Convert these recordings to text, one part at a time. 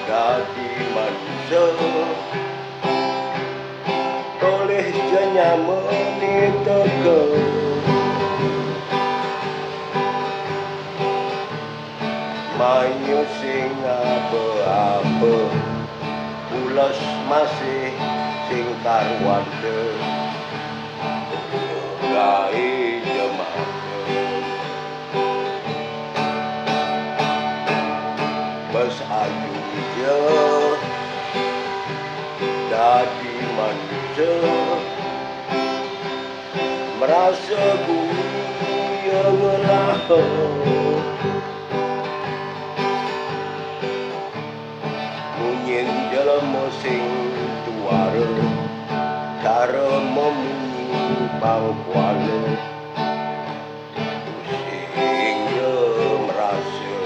dadi manusia oleh janya meniteke mayu sing apa-apa ulas masih sing karwante gawe jemaah bes ayu je dadi manusia merasa guya ngelah munyin jelema sing tuara cara memunyi pangkuala pusingnya merasa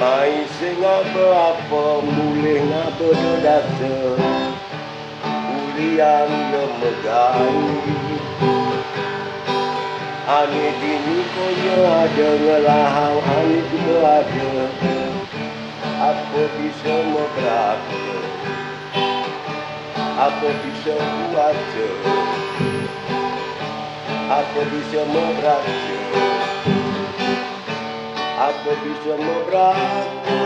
mai sing apa-apa mulih ngapa dodata kuliah yo megai ane dini koyo ada ngelahang ane juga ada apa bisa memberata apa bisa buat apa bisa memberata apa bisa memberata